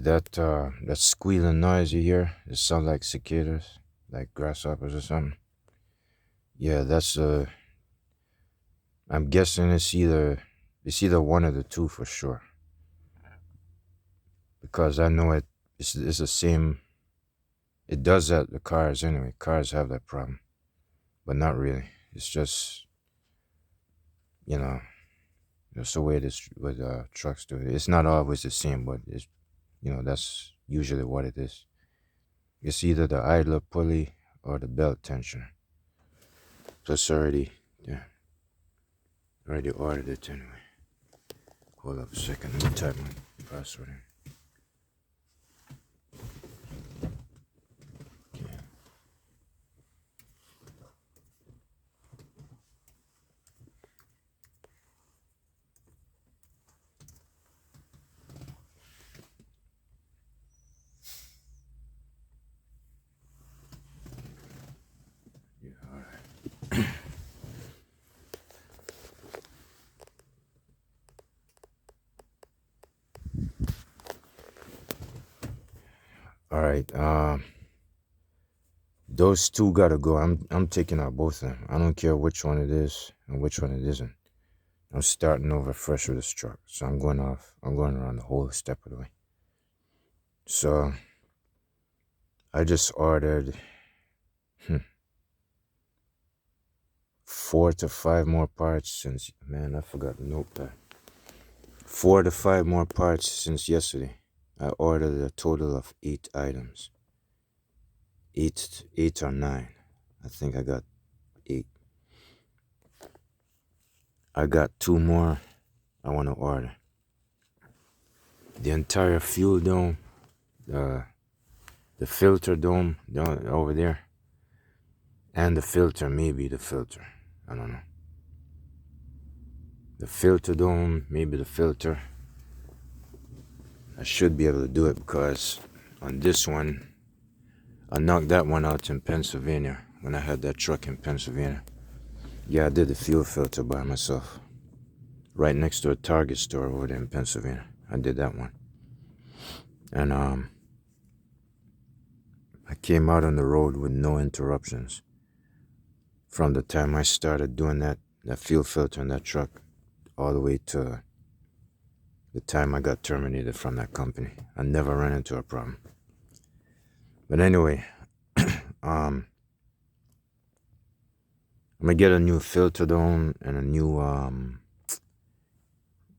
that squealing noise you hear, it sounds like cicadas, like grasshoppers or something. Yeah, I'm guessing it's either one of the two for sure. Because I know it's the same. It does that the cars anyway. Cars have that problem, but not really. It's just you know it's the way this with trucks do it. It's not always the same, but it's that's usually what it is. It's either the idler pulley or the belt tensioner. Plus already ordered it anyway. Hold up a second. Let me type my password in. Yeah, all right. All right. Those two gotta go. I'm taking out both of them. I don't care which one it is and which one it isn't. I'm starting over fresh with this truck. So I'm going around the whole step of the way. So I just ordered 4 to 5 more parts since I forgot the notepad. 4 to 5 more parts since yesterday. I ordered a total of 8 items. Eight or 9. I think I got 8. I got 2 more I want to order. The entire fuel dome, the filter dome down over there, and the filter, maybe the filter. I don't know. The filter dome, maybe the filter. I should be able to do it because on this one, I knocked that one out in Pennsylvania when I had that truck in Pennsylvania. Yeah, I did the fuel filter by myself. Right next to a Target store over there in Pennsylvania. I did that one. And I came out on the road with no interruptions. From the time I started doing that fuel filter in that truck all the way to the time I got terminated from that company. I never ran into a problem. But anyway, I'm gonna get a new filter dome and a new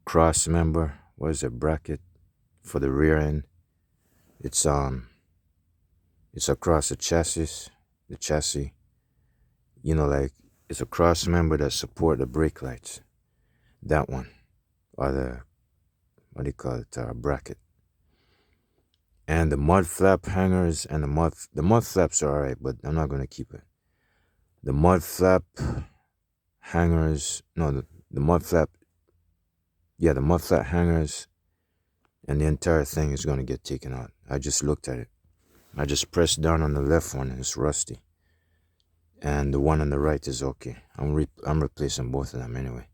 cross member. What is it? Bracket for the rear end. It's across the chassis. The chassis. Like it's a cross member that support the brake lights. That one, or the what do you call it? Bracket. And the mud flap hangers and the mud flaps are alright, but I'm not gonna keep it. The mud flap hangers, no, the mud flap, yeah, the mud flap hangers and the entire thing is gonna get taken out. I just looked at it. I just pressed down on the left one and it's rusty. And the one on the right is okay. I'm replacing both of them anyway,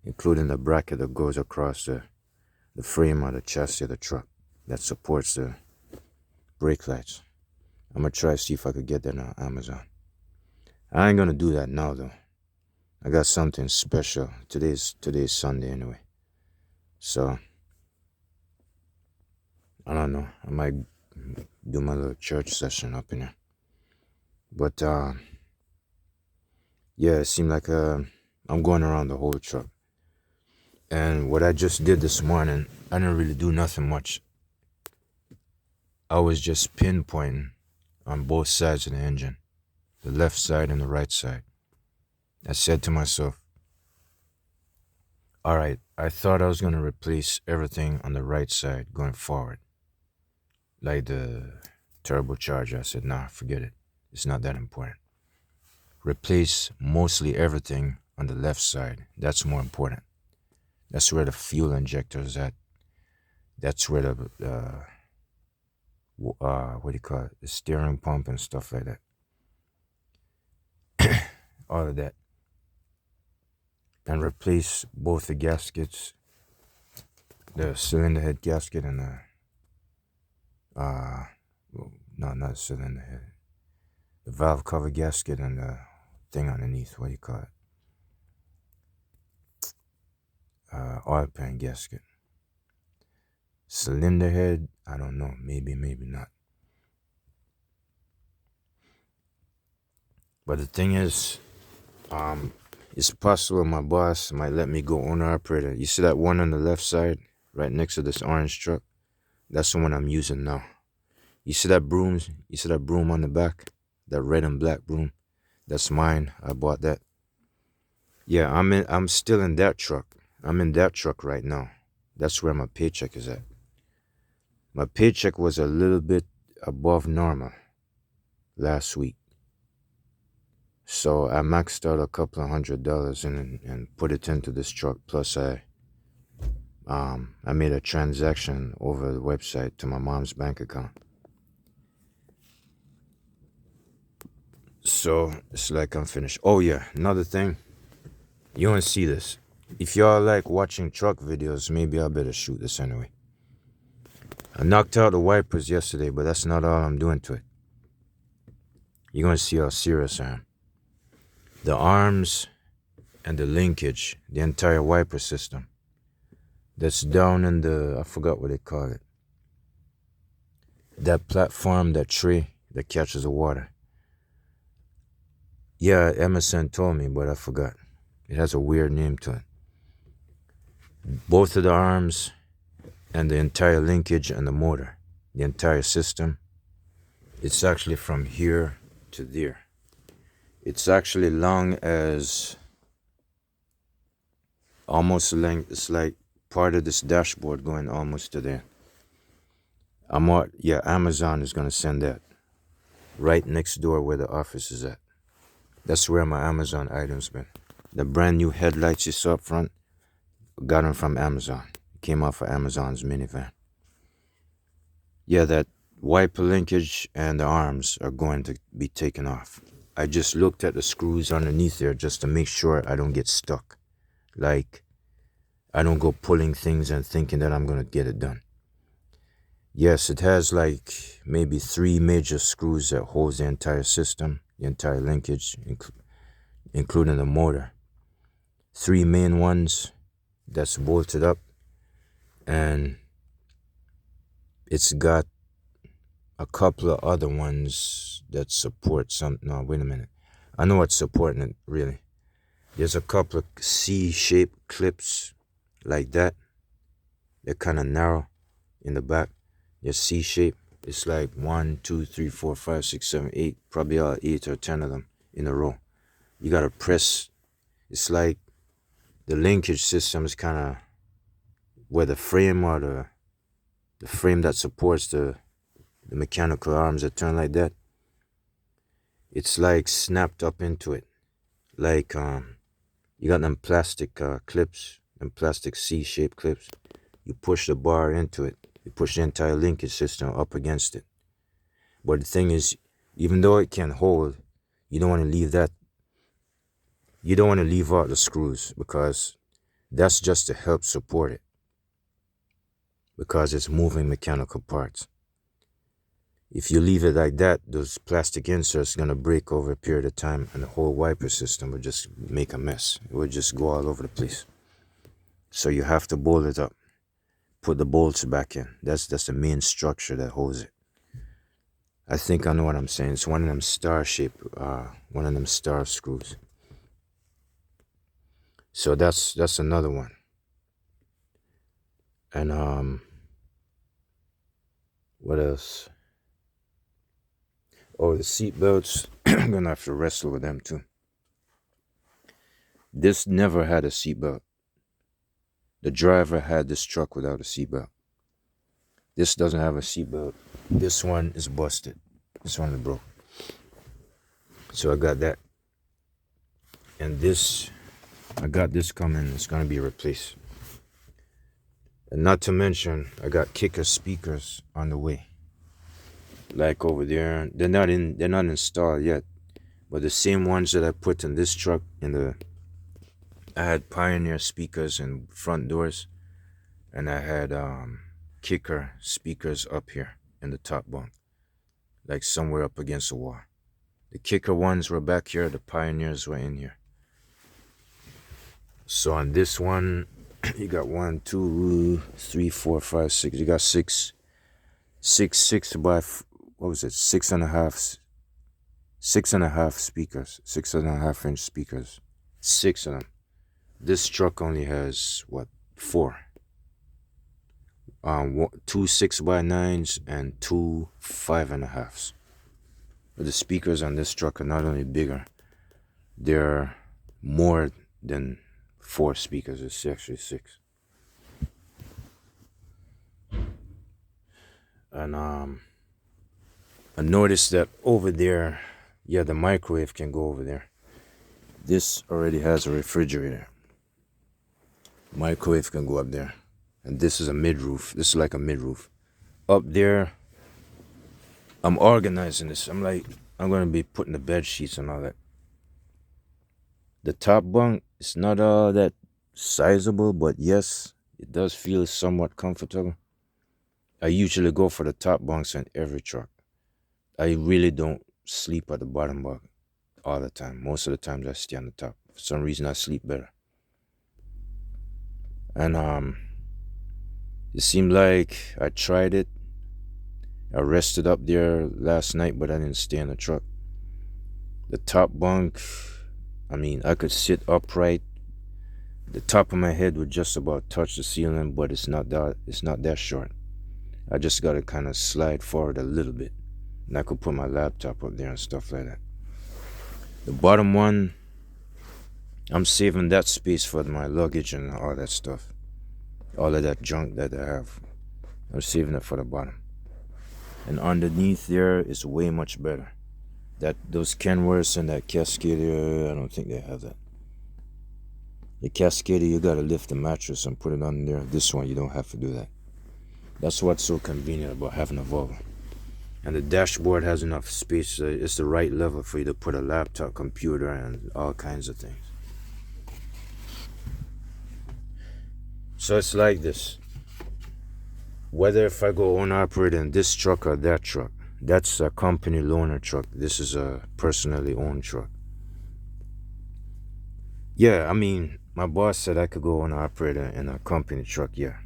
including the bracket that goes across the frame or the chassis of the truck that supports the brake lights. I'm gonna try to see if I could get that on Amazon. I ain't gonna do that now though. I got something special. Today's Sunday anyway. So I don't know. I might do my little church session up in there. But yeah, it seemed like I'm going around the whole truck. And what I just did this morning, I didn't really do nothing much. I was just pinpointing on both sides of the engine, the left side and the right side. I said to myself, all right, I thought I was going to replace everything on the right side going forward. Like the turbocharger. I said, nah, forget it. It's not that important. Replace mostly everything on the left side. That's more important. That's where the fuel injector is at. That's where the, what do you call it? The steering pump and stuff like that. All of that. And replace both the gaskets, the cylinder head gasket and well, no, not cylinder head. The valve cover gasket and the thing underneath. What do you call it? Oil pan gasket. Cylinder head. I don't know. Maybe, maybe not. But the thing is, it's possible my boss might let me go owner operator. You see that one on the left side, right next to this orange truck? That's the one I'm using now. You see that broom? You see that broom on the back? That red and black broom? That's mine. I bought that. Yeah, I'm still in that truck. I'm in that truck right now. That's where my paycheck is at. My paycheck was a little bit above normal last week. So I maxed out a couple of $100 and put it into this truck. Plus I made a transaction over the website to my mom's bank account. So it's like I'm finished. Oh yeah, another thing. You don't see this. If y'all like watching truck videos, maybe I better shoot this anyway. I knocked out the wipers yesterday, but that's not all I'm doing to it. You're gonna see how serious I am. The arms and the linkage, the entire wiper system, that's down in the, I forgot what they call it. That platform, that tray that catches the water. Yeah, Emerson told me, but I forgot. It has a weird name to it. Both of the arms and the entire linkage and the motor, the entire system, it's actually from here to there. It's actually long as almost length. It's like part of this dashboard going almost to there. Amazon is gonna send that right next door where the office is at. That's where my Amazon items been. The brand new headlights you saw up front, got them from Amazon. Came off of Amazon's minivan. Yeah, that wiper linkage and the arms are going to be taken off. I just looked at the screws underneath there just to make sure I don't get stuck. Like, I don't go pulling things and thinking that I'm gonna get it done. Yes, it has like maybe 3 major screws that holds the entire system, the entire linkage, including the motor. 3 main ones that's bolted up, and it's got a couple of other ones that support some. No, wait a minute. I know what's supporting it, really. There's a couple of C-shaped clips like that. They're kind of narrow in the back. They're C-shaped. It's like 1, 2, 3, 4, 5, 6, 7, 8. Probably all 8 or 10 of them in a row. You gotta press. It's like the linkage system is kind of where the frame or the frame that supports the mechanical arms that turn like that. It's like snapped up into it. Like you got them plastic clips, them plastic C-shaped clips. You push the bar into it. You push the entire linkage system up against it. But the thing is, even though it can hold, you don't want to leave that. You don't want to leave out the screws because that's just to help support it. Because it's moving mechanical parts. If you leave it like that, those plastic inserts are going to break over a period of time and the whole wiper system will just make a mess. It will just go all over the place. So you have to bolt it up. Put the bolts back in. That's the main structure that holds it. I think I know what I'm saying. It's one of them star shape, one of them star screws. So that's another one. And what else? Oh, the seat belts. I'm gonna have to wrestle with them too. This never had a seatbelt. The driver had this truck without a seatbelt. This doesn't have a seatbelt. This one is busted. This one is broke. So I got that. And this, I got this coming. It's gonna be replaced. And not to mention, I got kicker speakers on the way. Like over there, they're not installed yet. But the same ones that I put in this truck, I had Pioneer speakers and front doors, and I had kicker speakers up here in the top bunk, like somewhere up against the wall. The kicker ones were back here, the Pioneers were in here. So on this one, you got 1, 2, 3, 4, 5, 6. You got six by, what was it, 6.5 speakers, 6.5-inch speakers, 6 of them. This truck only has, what, 4. 2 6x9s and 2 5.5s. But the speakers on this truck are not only bigger, they're more than 4 speakers. It's actually 6. And I noticed that over there, yeah, the microwave can go over there. This already has a refrigerator. Microwave can go up there. And this is a mid-roof. This is like a mid-roof. Up there, I'm organizing this. I'm going to be putting the bed sheets and all that. The top bunk is not all that sizable, but yes, it does feel somewhat comfortable. I usually go for the top bunks in every truck. I really don't sleep at the bottom bunk all the time. Most of the times I stay on the top. For some reason I sleep better. And it seemed like I tried it. I rested up there last night, but I didn't stay in the truck. The top bunk, I mean, I could sit upright. The top of my head would just about touch the ceiling, but it's not that short. I just gotta kind of slide forward a little bit, and I could put my laptop up there and stuff like that. The bottom one, I'm saving that space for my luggage and all that stuff. All of that junk that I have, I'm saving it for the bottom. And underneath there is way much better. Those Kenworths and that Cascadia, I don't think they have that. The Cascadia, you gotta lift the mattress and put it on there. This one, you don't have to do that. That's what's so convenient about having a Volvo. And the dashboard has enough space. It's the right level for you to put a laptop, computer, and all kinds of things. So it's like this. Whether if I go owner-operated in this truck or that truck, that's a company loaner truck. This is a personally owned truck. Yeah, I mean, my boss said I could go owner-operated in a company truck, yeah.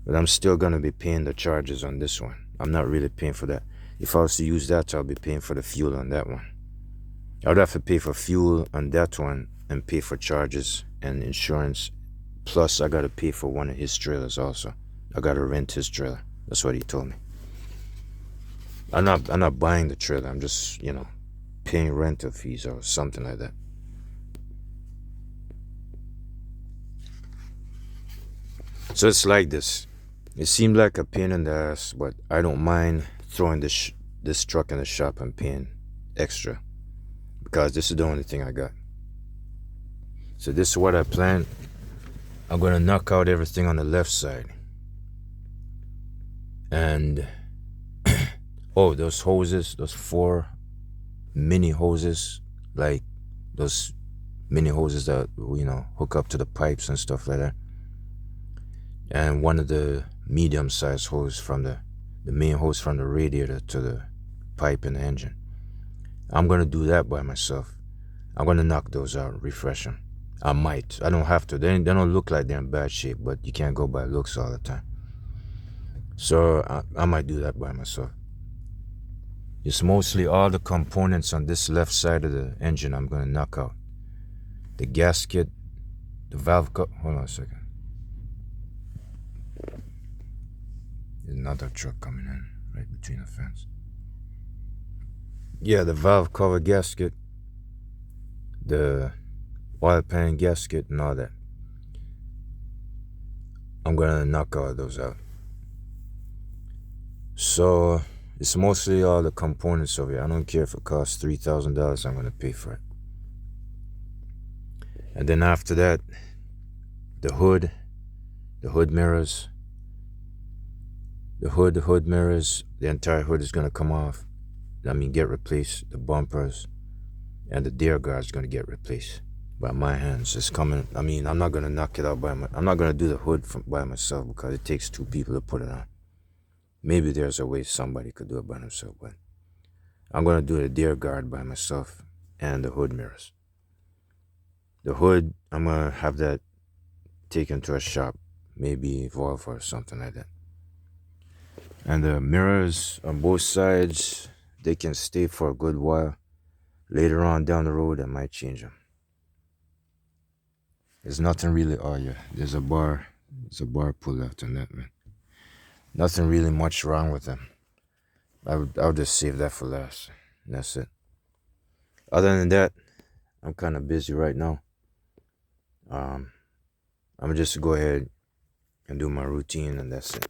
But I'm still going to be paying the charges on this one. I'm not really paying for that. If I was to use that, I'll be paying for the fuel on that one. I would have to pay for fuel on that one and pay for charges and insurance. Plus, I got to pay for one of his trailers also. I got to rent his trailer. That's what he told me. I'm not buying the trailer. I'm just, paying rental fees or something like that. So it's like this. It seemed like a pain in the ass, but I don't mind throwing this truck in the shop and paying extra, because this is the only thing I got. So this is what I planned. I'm going to knock out everything on the left side. And, those hoses, those 4 mini hoses, like those mini hoses that, hook up to the pipes and stuff like that. And one of the medium-sized hose from the main hose from the radiator to the pipe in the engine. I'm going to do that by myself. I'm going to knock those out, refresh them. I might. I don't have to. They don't look like they're in bad shape, but you can't go by looks all the time. So I might do that by myself. It's mostly all the components on this left side of the engine I'm going to knock out. The gasket, the valve cup. Hold on a second. There's another truck coming in right between the fence. Yeah, the valve cover gasket, the oil pan gasket, and all that. I'm gonna knock all those out. So it's mostly all the components of it. I don't care if it costs $3,000, I'm gonna pay for it. And then after that, the hood mirrors, the hood mirrors, the entire hood is gonna come off. Get replaced. The bumpers and the deer guard is gonna get replaced by my hands. It's coming. I'm not gonna knock it out I'm not gonna do the hood by myself, because it takes 2 people to put it on. Maybe there's a way somebody could do it by themselves, but I'm gonna do the deer guard by myself and the hood mirrors. The hood, I'm gonna have that taken to a shop, maybe Volvo or something like that. And the mirrors on both sides, they can stay for a good while. Later on down the road, I might change them. There's nothing really. Oh yeah, there's a bar. There's a bar pull out on that, man. Nothing really much wrong with them. I'll just save that for last. And that's it. Other than that, I'm kind of busy right now. I'm gonna just go ahead and do my routine, and that's it.